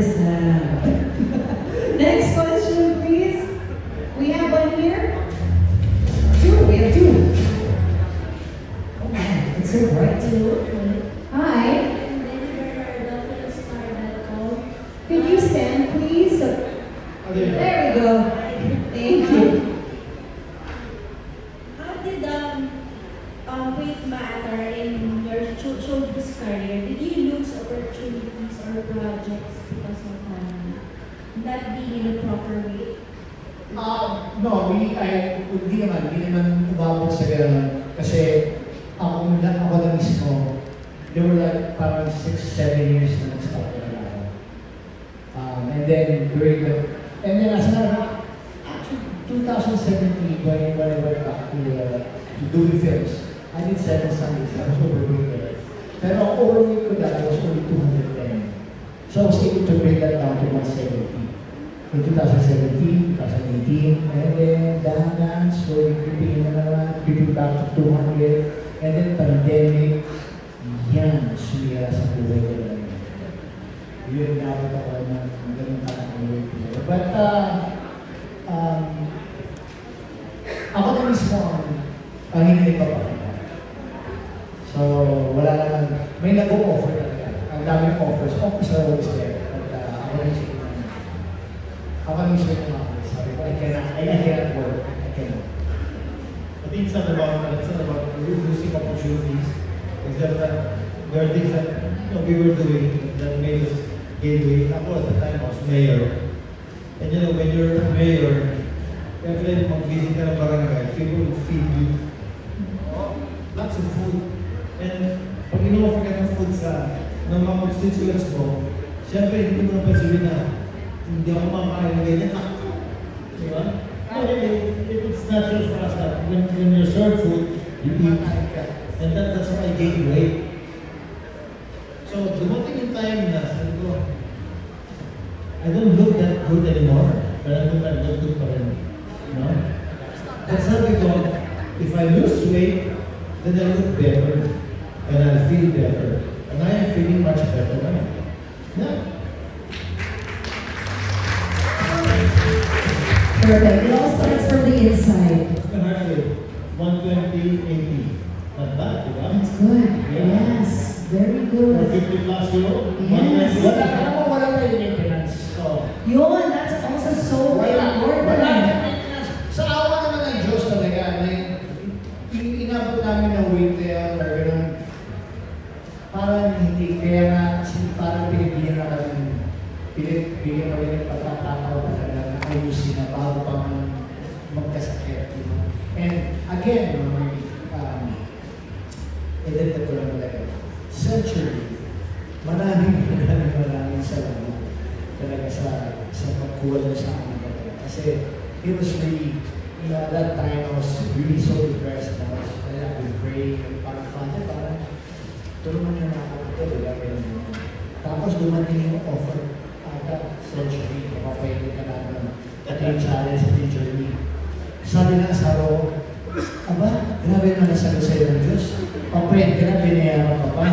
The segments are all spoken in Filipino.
understand. Next question, please. We have one here. We have two. Oh man, it's so bright too. Hi. Could you stand, please? There we go. Thank you. How did weight matter in your showbiz career? Did you lose opportunities or projects because of not being in a proper weight? No, hindi naman umabot sa gano'n. Kasi ako na mismo, there were like parang 6-7 years na nag-stop na ako. And then actually 2017, when I went back to doing films, I did 7 Sundays, I was overweight there. Pero overweight ko dati was only 210. So I was able to bring that down to 170. In 2017, 2018, and then dahan slowly creeping back to 200, and then pandemic, yan, sumira sa buhay ko lang. Yun dapat ako ng ganun kakawin ko. But, ako na mismo ang hindi nagpapakita. So, wala naman, may nag-o-offer talaga. Ang daming offers are always there. But, ako na mismo sorry, but I cannot work. I cannot. I think it's not about losing opportunities. It's just that there are things that we were doing that made us gain weight. Ako at the time I was mayor. And when you're a mayor, every mag-visit ka ng barangay, people will feed you lots of food. And pag ino-offer ka ng food ng mga constituents mo, syempre hindi mo napansin na hindi ako makain na ganyan. Diba? It's natural for us that when you're served food, you eat. And that's why I gained weight. So, dumating yung time na, sabi ko, I don't look that good anymore. But I look good pa rin. But sabi ko, if I lose weight, then I look better. And I feel better. And I am feeling much better now. Yeah. Perfect. It all starts from the inside. What's the heart rate? 120/80. Not bad, diba? That's good. Yeah. Yes. Very good. For 50 plus year old. Yes. Wala na yung maintenance. So, Yun, that's also so important. Wala na maintenance. Sa awa naman ng Diyos talaga, inabot namin ng weight there, or gano'n. Parang hindi, kaya nga, parang pinibigyan na kami, pinibigyan kami ng pagkakataw talaga na ayusin na bago pa magkasakit. And again, edit ko lang talaga. Surgery, maraming salamat talaga sa pagkuha niya sa akin talaga. Kasi it was really, that time I was really so depressed. I would pray, parang Father, parang tulungan niyo na ako ito, diba? Tapos dumating yung offer, surgery, kapapayagin ka namin. Ito yung challenge, ito yung journey. Sabi ng asawa ko, aba, grabe na nasagot sa'yo ng Diyos. Papayag ka na, binayaran ka pa.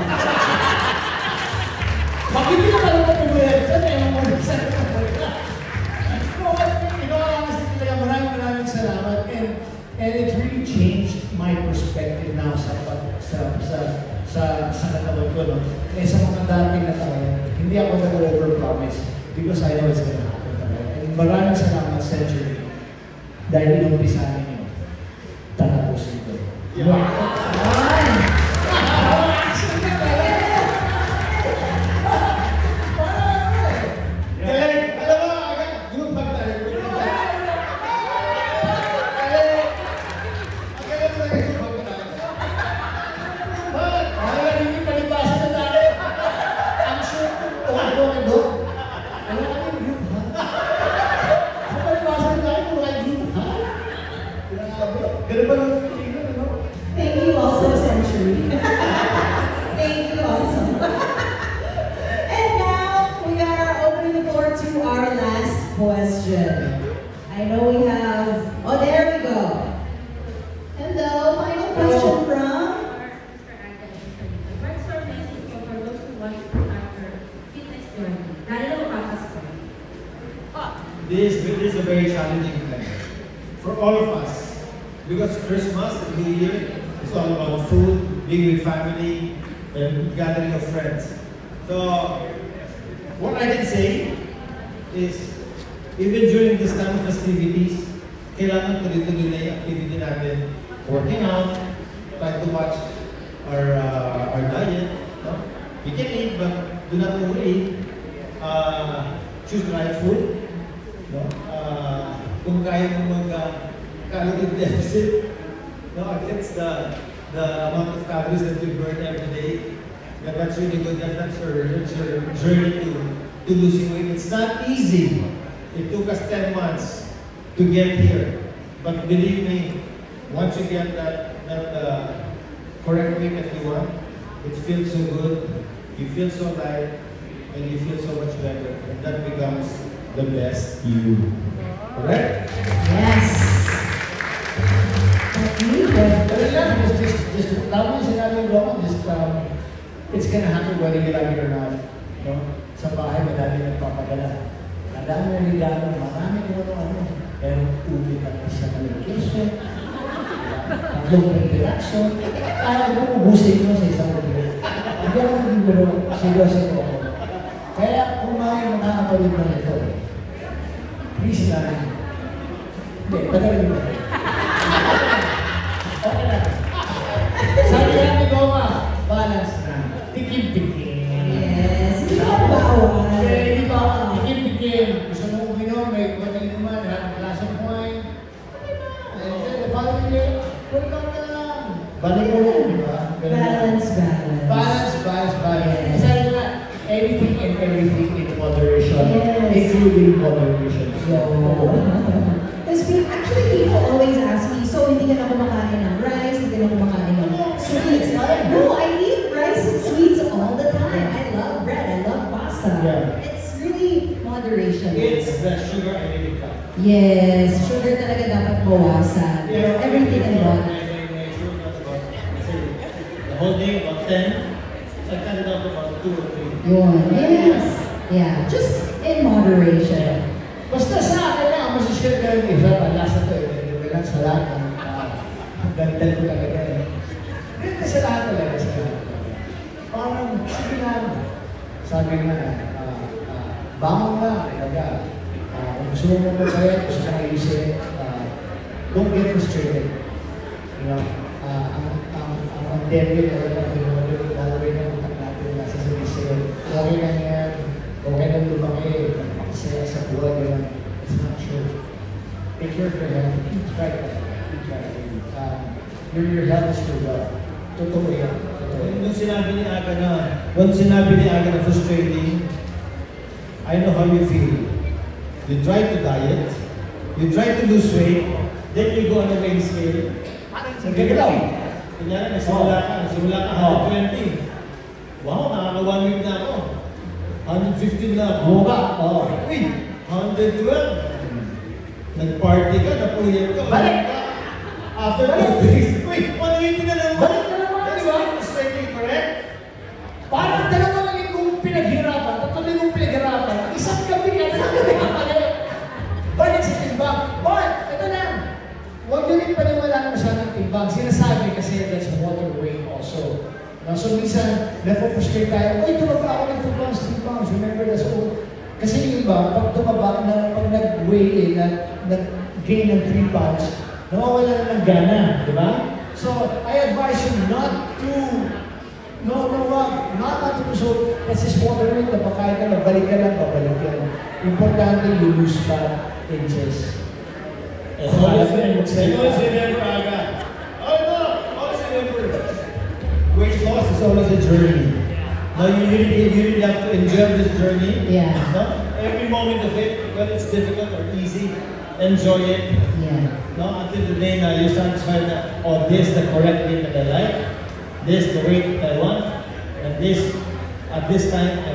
Bakit hindi ka naman pumayag ka? Ayaw mo rin sa'yo ng balita. Maraming salamat. And it really changed my perspective now sa katawan ko. No? Eh, sa mga dating na taon, hindi ako nag-overpromise because I know it's gonna happen talaga. And maraming salamat, Century, dahil inumpisa ninyo, tatapusin ko. Wow! Thank you also this is a very challenging time for all of us. Because Christmas and New Year is all about food, being with family, and gathering of friends. So, what I can say is, even during this time of festivities, kailangan tuloy-tuloy na yung activity natin. Working out, try to watch our diet. No? We can eat, but do not overeat. Choose the right food. No? Kung kaya mo mag-calorie deficit, no? Against the amount of calories that we burn every day, that's really good. That's your journey to losing weight. It's not easy. It took us 10 months to get here. But believe me, once you get that correct weight that you want, it feels so good, you feel so light, and you feel so much better. And that becomes the best you. Correct? Yes. Pero lang, just tama yung sinabi mo, it's gonna happen whether you like it or not. No? Sa bahay, madami nagpapadala. Madami na regalo, marami kung ano. Pero ulit at isa na medication, tatlong interaction, kaya ko ubusin ko sa isang video. Hindi ako nagbibiro, seryoso ko. Kaya kung may makakapawid mo nito, please lang. Hindi, pagaling mo. Okay lang. Sabi lang ni Goma, balance na. Tikim-tikim. Yes. Hindi ba bawal? Hindi ba? Tikim-tikim. Gusto mo uminom, may madaling naman, ha? Glass of wine. And then the following year, welcome ka lang. Balik mo lang, di ba? Balance. Yes. Sabi nga, everything and everything in moderation. Yes. Including moderation. Because actually, people always ask me, so hindi ka na kumakain ng rice, hindi ka na kumakain ng sweets. No, I eat rice and sweets all the time. I love bread, I love pasta. Yeah. It's really moderation. It's the sugar I really cut. Yes, sugar talaga dapat bawasan. Everything in one. The whole day, about 10. So I cut it down to about 2 or 3. Yes. Yeah, just in moderation. Basta sa akin lang, masishare ka rin isa, palasa to eh. Hindi lang sa lahat ng gandal ko talaga eh. Hindi sa lahat talaga sa lahat. Parang, sige lang. Sabi nga, bangon na, talaga. Kung gusto mo magbayad, gusto ka ayusin, don't get frustrated. You know, ang devil talaga, lalawin ng utak natin, nasa sabi sa'yo, okay na yan, okay na lumaki, makasaya sa buhay yan. It's not true. Take care of your health. Eat right. Your health is your wealth. Totoo yan. Nung sinabi ni Aga na frustrating, I know how you feel. You try to diet, you try to lose weight, then you go on a weighing scale. Gagalaw. Kunyari, nagsimula ka 120. Wow, nakaka-1 week na ako. 115 na ako. Buka. Oo. Uy, 112. Nag-party ka, napuyat ka. Balik! After 2 days, uy, 180 na lang. Balik na naman, That's di ba? not frustrating, correct? Parang dalawang linggong pinaghirapan, tatlong linggong pinaghirapan, isang gabi ka na nakapagalit. Balik sa timbang. But, ito na. Huwag nyo rin paniwalaan masyadong timbang. Sinasabi kasi that's water weight also. So minsan, napoprustrate tayo, uy, tumaba ako ng 2 pounds, 3 pounds. Remember that? So, kasi yung iba, pag tumaba, pag nag-weigh in, nag-gain ng 3 pounds, nawawala na ng gana, di ba? So, I advise you not to so that's just water weight, napakain ka lang, balik ka lang, babalik yan. Importante, you lose fat inches. Always remember, Aga. Always remember. Weight loss is always a journey. Now you really have to enjoy this journey. Yeah. No? Every moment of it, whether it's difficult or easy, enjoy it. Yeah. No? Until the day now you're satisfied that, oh, this is the correct weight that I like, this is the weight that I want, and this at this time.